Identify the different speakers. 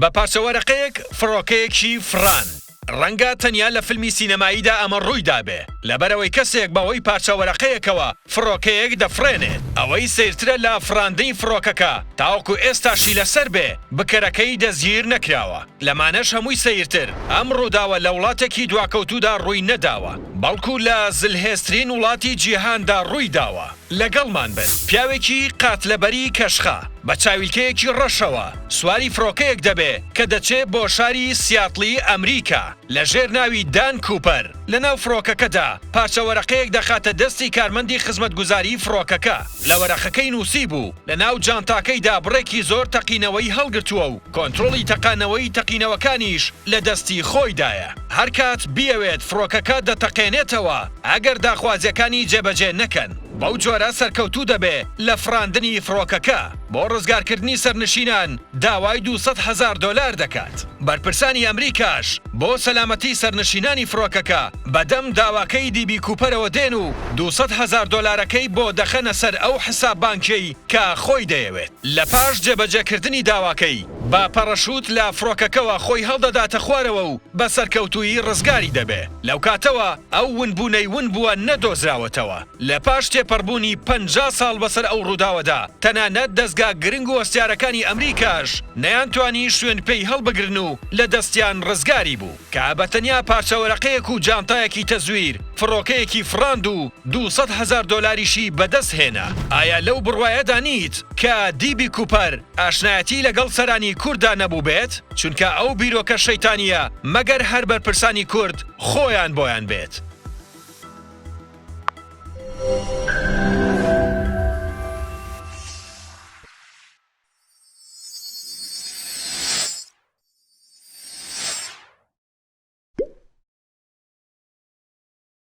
Speaker 1: بە پارچەوەرەقەیەک فڕۆکەیەکی فران. ڕەنگە تەنیا لە فیلمی سینەماییدا ئەمە ڕوویدا بێ لەبەرەوەی کەسێک بەوەی پارچەوەرەقەیەکەوە فڕۆکەیەک دەفرێنێت ئەوەی سیرترە لە فراندەی فڕۆکەکە تاوەکو ئێستاشی لەسەر بێ بکەرەکەی دەزگیر نەکراوە لەمانەش هەمووی سیرتر ئەم ڕووداوە لە وڵاتێکی دواکەوتودا ڕووی نەداوە بەڵکو لە زلهێسترین وڵاتی جیهاندا ڕووی داوە لەگەڵمان بن پیاوێکی قاتلەبەری کەشخا بە چاویلکەیەکی ڕەشەوە سواری فڕۆکەیەک دەبێ کە دەچێت بۆ شاری سیاتلی ئەمریکا لەژێر ناوی دان کوپەر لەناو فڕۆکەکەدا پارچەوەرەقەیەک دەخاتە دەستی کارمەندی خزمەتگوزاری فڕۆکەکە لە وەرەقەکەی نووسی بوو لەناو جانتاکەیدا بڕێکی زۆر تەقینەوەی هەڵگرتووە و کۆنتڕۆڵی تەقانەوەی تەقینەوەکانیش لە دەستی خۆیدایە هەر کات بیەوێت فڕۆکەکە دەتەقێنێتەوە ئەگەر داخوازیەکانی جێبەجێ نەکەن بەو جۆرە سەرکەوتوو دەبێ لە فراندنی فڕۆکەکە بۆ ڕزگارکردنی سەرنشینان داوای 200,000 دلار دەکات بەرپرسانی ئەمریکاش بۆ سەلامەتی سەرنشینانی فڕۆکەکە بەدەم داواکەی دیبی کوپەرەوە دێن و 200,000 دلارەکەی بۆ دەخەنە سەر ئەو حساب بانکیەی کە خۆی دەیەوێت لە پاش جێبەجێکردنی داواکەی با پەڕەشوت لە فڕۆکەکەەوە خۆی هەڵدەداتە خوارەوە و بە سەرکەوتویی ڕزگاری دەبێ لەو کاتەوە ئەو ونبوونەی ون بووە نەدۆزراوەتەوە لە پاش تێپەڕبوونی 50 ساڵ بەسەر ئەو ڕووداوەدا تەنانەت دەستگا گرنگ و وەستیارەکانی ئەمریکاش نەیانتوانی شوێن پێی هەڵبگرن و لە دەستیان ڕزگاری بوو کە بەتەنیا پارچەوەرەقەیەک و جانتایەکی تەزویر فڕۆکەیەکی فراند و 200,000 دلاریشی بەدەست هێنا ئایا لەو بڕوایەدا نیت کە دیبی کوپەر ئاشنایەتی لەگەڵ سەرانی کووردا نەبوو بێت چونکە ئەو بیرۆکە شەیتانیە مەگەر هەر بەرپرسانی کورد خۆیان بۆیان بێت